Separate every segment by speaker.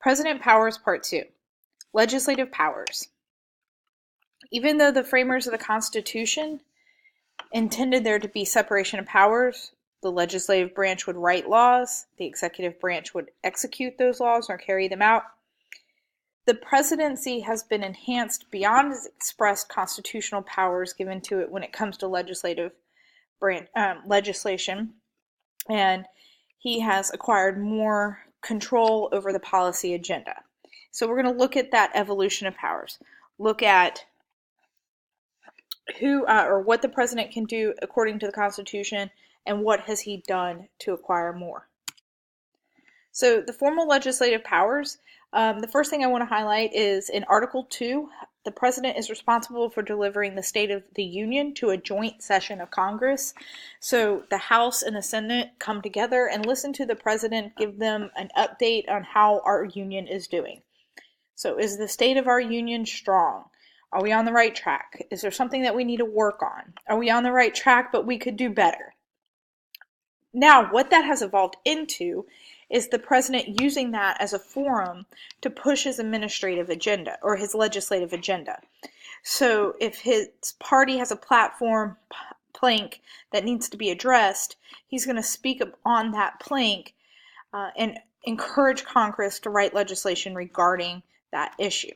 Speaker 1: President Powers Part 2. Legislative Powers. Even though the framers of the Constitution intended there to be separation of powers, the legislative branch would write laws, the executive branch would execute those laws or carry them out. The presidency has been enhanced beyond its expressed constitutional powers given to it when it comes to legislative legislation, and he has acquired more control over the policy agenda. So we're going to look at that evolution of powers. Look at who or what the president can do according to the Constitution, and what has he done to acquire more. So the formal legislative powers, the first thing I want to highlight is in Article 2, the president is responsible for delivering the State of the Union to a joint session of Congress. So the House and the Senate come together and listen to the president, give them an update on how our union is doing. So is the state of our union strong? Are we on the right track? Is there something that we need to work on? Are we on the right track, but we could do better? Now, what that has evolved into is the president using that as a forum to push his administrative agenda or his legislative agenda. So if his party has a platform plank that needs to be addressed, he's going to speak on that plank and encourage Congress to write legislation regarding that issue.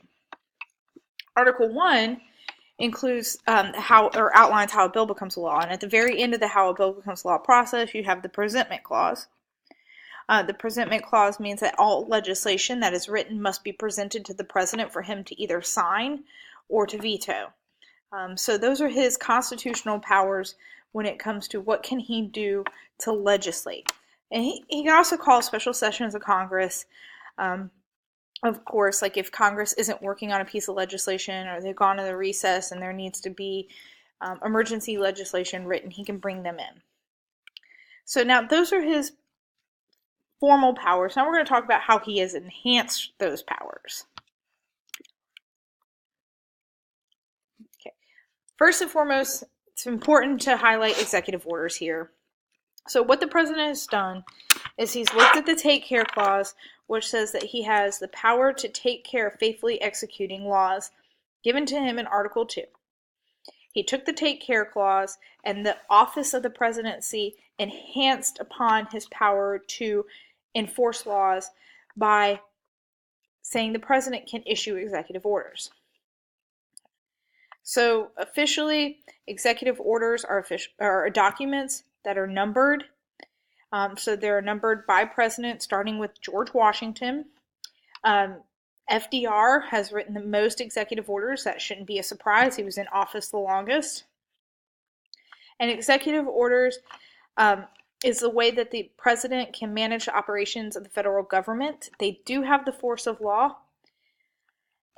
Speaker 1: Article 1 includes outlines how a bill becomes a law, and at the very end of the how a bill becomes law process, you have the presentment clause. The presentment clause means that all legislation that is written must be presented to the president for him to either sign or to veto. So those are his constitutional powers when it comes to what can he do to legislate. And he can also call special sessions of Congress. Of course, like if Congress isn't working on a piece of legislation or they've gone to the recess and there needs to be emergency legislation written, he can bring them in. So now those are his formal powers. Now we're going to talk about how he has enhanced those powers. Okay. First and foremost, it's important to highlight executive orders here. So what the president has done is he's looked at the take care clause, which says that he has the power to take care of faithfully executing laws given to him in Article 2. He took the take care clause, and the office of the presidency enhanced upon his power to enforce laws by saying the president can issue executive orders. So officially, executive orders are documents that are numbered. So they're numbered by president, starting with George Washington. FDR has written the most executive orders. That shouldn't be a surprise. He was in office the longest. And executive orders is the way that the president can manage the operations of the federal government. They do have the force of law.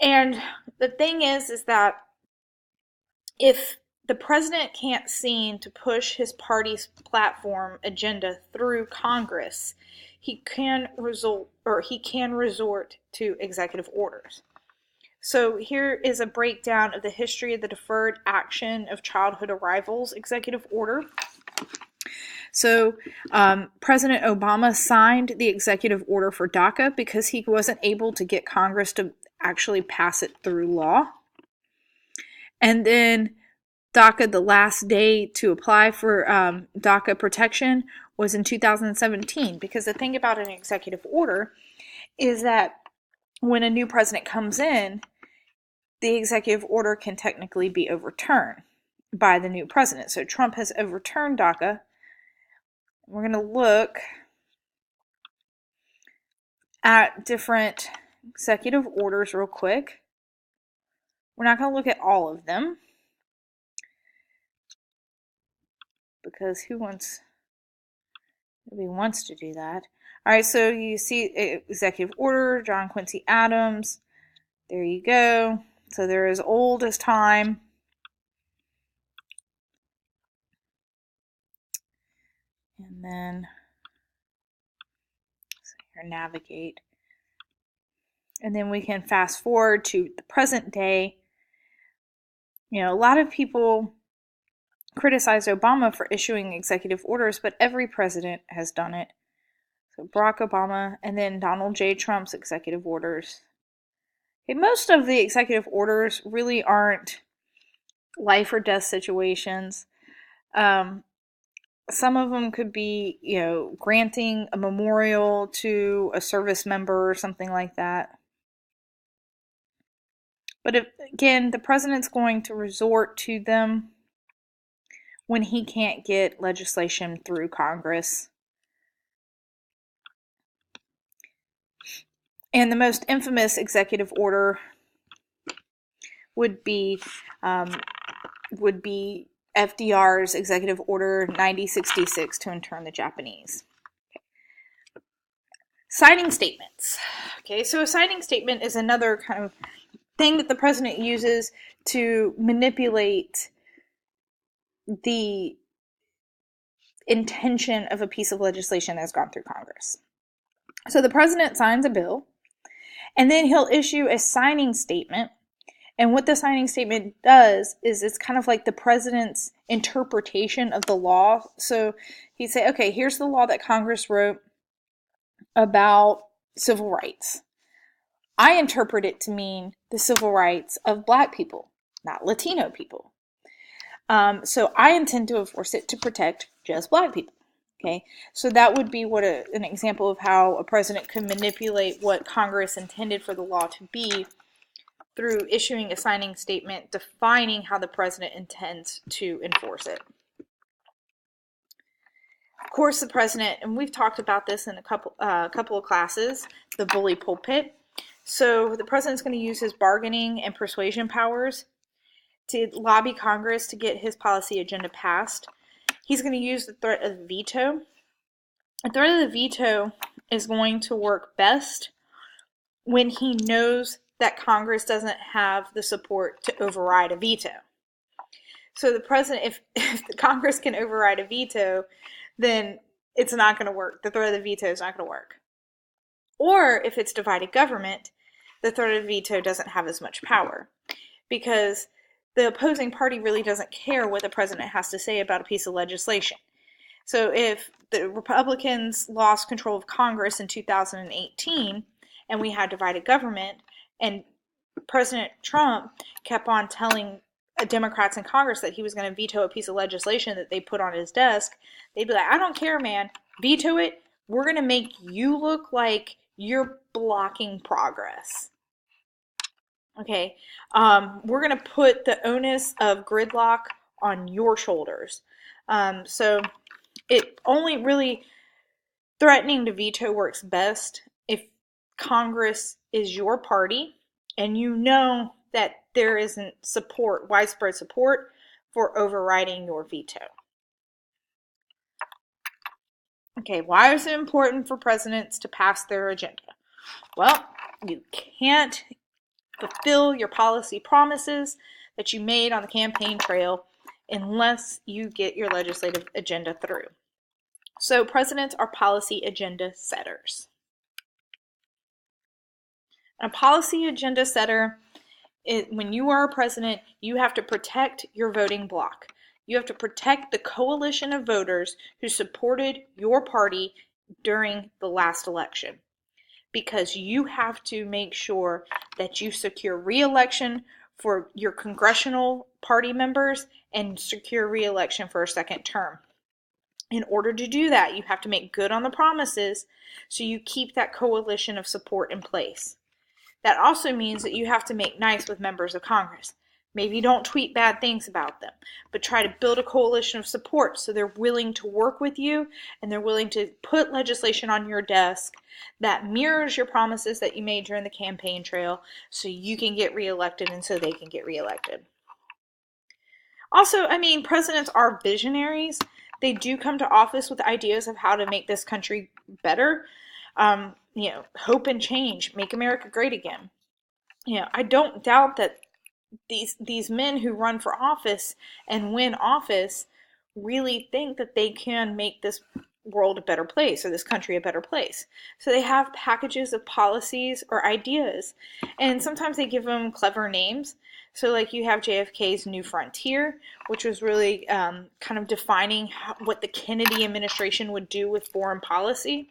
Speaker 1: And the thing is that if the president can't seem to push his party's platform agenda through Congress, he can resort to executive orders. So here is a breakdown of the history of the Deferred Action of Childhood Arrivals executive order. So President Obama signed the executive order for DACA because he wasn't able to get Congress to actually pass it through law. And then DACA, the last day to apply for DACA protection was in 2017, because the thing about an executive order is that when a new president comes in, the executive order can technically be overturned by the new president. So Trump has overturned DACA. We're going to look at different executive orders real quick. We're not going to look at all of them, because nobody wants to do that. All right, so you see executive order, John Quincy Adams. There you go. So they're as old as time. And then, so here, navigate. And then we can fast forward to the present day. You know, a lot of people criticize Obama for issuing executive orders, but every president has done it. So Barack Obama, and then Donald J. Trump's executive orders. Okay, most of the executive orders really aren't life or death situations. Some of them could be, granting a memorial to a service member or something like that. But again, the president's going to resort to them when he can't get legislation through Congress. And the most infamous executive order would be FDR's Executive Order 9066 to intern the Japanese. Okay. Signing statements. Okay, so a signing statement is another kind of thing that the president uses to manipulate the intention of a piece of legislation that's gone through Congress. So the president signs a bill, and then he'll issue a signing statement. And what the signing statement does is it's kind of like the president's interpretation of the law. So he'd say, okay, here's the law that Congress wrote about civil rights. I interpret it to mean the civil rights of Black people, not Latino people. So I intend to enforce it to protect just Black people. Okay, so that would be what an example of how a president could manipulate what Congress intended for the law to be through issuing a signing statement defining how the president intends to enforce it. Of course, the president, and we've talked about this in a couple of classes, the bully pulpit. So the president's going to use his bargaining and persuasion powers to lobby Congress to get his policy agenda passed. He's going to use the threat of the veto. The threat of the veto is going to work best when he knows that Congress doesn't have the support to override a veto. So the president, if the Congress can override a veto, then it's not going to work. The threat of the veto is not going to work. Or if it's divided government, the threat of the veto doesn't have as much power because the opposing party really doesn't care what the president has to say about a piece of legislation. So if the Republicans lost control of Congress in 2018 and we had divided government, and President Trump kept on telling Democrats in Congress that he was going to veto a piece of legislation that they put on his desk, they'd be like, I don't care, man. Veto it. We're going to make you look like you're blocking progress. Okay. We're going to put the onus of gridlock on your shoulders. So it only really threatening to veto works best if Congress is your party and you know that there isn't widespread support for overriding your veto. Okay, why is it important for presidents to pass their agenda? Well, you can't fulfill your policy promises that you made on the campaign trail unless you get your legislative agenda through. So presidents are policy agenda setters. A policy agenda setter, when you are a president, you have to protect your voting bloc. You have to protect the coalition of voters who supported your party during the last election, because you have to make sure that you secure re-election for your congressional party members and secure re-election for a second term. In order to do that, you have to make good on the promises so you keep that coalition of support in place. That also means that you have to make nice with members of Congress. Maybe don't tweet bad things about them, but try to build a coalition of support so they're willing to work with you and they're willing to put legislation on your desk that mirrors your promises that you made during the campaign trail so you can get reelected and so they can get reelected. Also, presidents are visionaries. They do come to office with ideas of how to make this country better. Hope and change, make America great again. I don't doubt that these men who run for office and win office really think that they can make this world a better place or this country a better place. So they have packages of policies or ideas, and sometimes they give them clever names. So like you have JFK's New Frontier, which was really kind of defining what the Kennedy administration would do with foreign policy.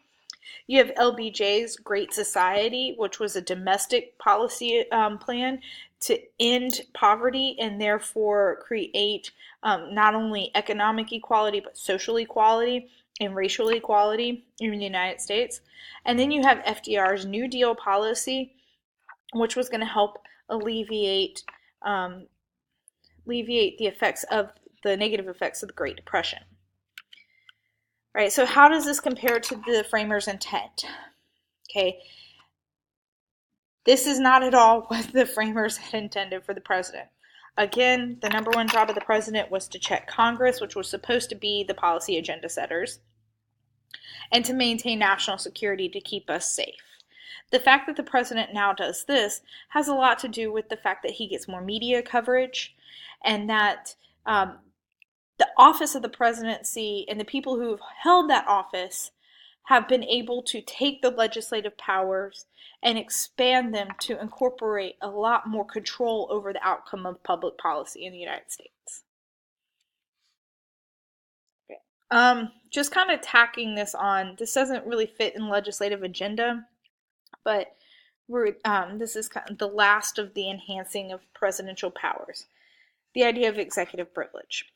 Speaker 1: You have LBJ's Great Society, which was a domestic policy plan to end poverty and therefore create not only economic equality but social equality and racial equality in the United States. And then you have FDR's New Deal policy, which was going to help alleviate the effects of the negative effects of the Great Depression. Right, so how does this compare to the framers' intent? Okay, this is not at all what the framers had intended for the president. Again, the number one job of the president was to check Congress, which was supposed to be the policy agenda setters, and to maintain national security to keep us safe. The fact that the president now does this has a lot to do with the fact that he gets more media coverage, and that the office of the presidency and the people who have held that office have been able to take the legislative powers and expand them to incorporate a lot more control over the outcome of public policy in the United States. Okay. Just kind of tacking this on, this doesn't really fit in legislative agenda, but this is kind of the last of the enhancing of presidential powers, the idea of executive privilege.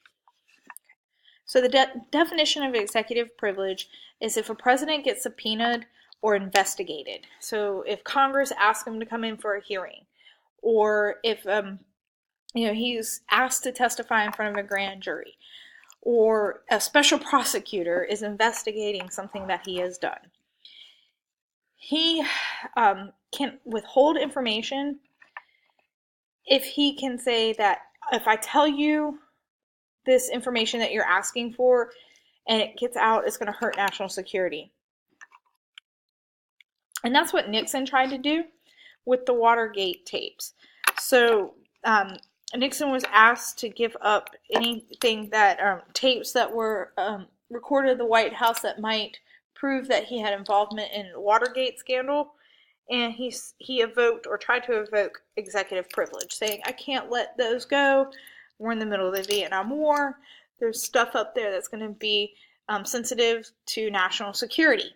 Speaker 1: So the definition of executive privilege is if a president gets subpoenaed or investigated. So if Congress asks him to come in for a hearing, or if he's asked to testify in front of a grand jury, or a special prosecutor is investigating something that he has done, he can withhold information if he can say that if I tell you this information that you're asking for and it gets out, it's going to hurt national security. And that's what Nixon tried to do with the Watergate tapes. So Nixon was asked to give up anything that tapes that were recorded at the White House that might prove that he had involvement in the Watergate scandal. And he evoked or tried to evoke executive privilege, saying, I can't let those go. We're in the middle of the Vietnam War. There's stuff up there that's going to be sensitive to national security.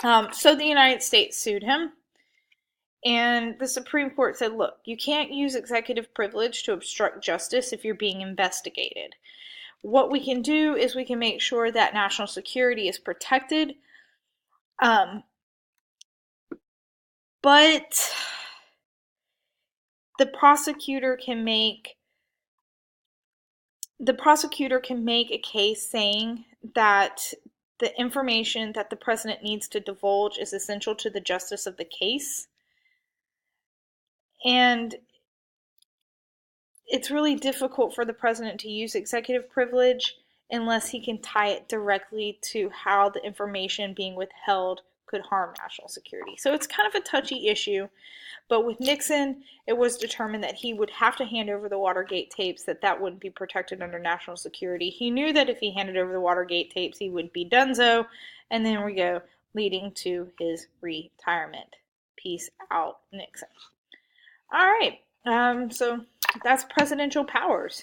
Speaker 1: So the United States sued him. And the Supreme Court said, look, you can't use executive privilege to obstruct justice if you're being investigated. What we can do is we can make sure that national security is protected. But the prosecutor can make a case saying that the information that the president needs to divulge is essential to the justice of the case. And it's really difficult for the president to use executive privilege unless he can tie it directly to how the information being withheld could harm national security. So it's kind of a touchy issue. But with Nixon, it was determined that he would have to hand over the Watergate tapes, that wouldn't be protected under national security. He knew that if he handed over the Watergate tapes, he would be donezo. And then we go, leading to his retirement. Peace out, Nixon. All right, so that's presidential powers.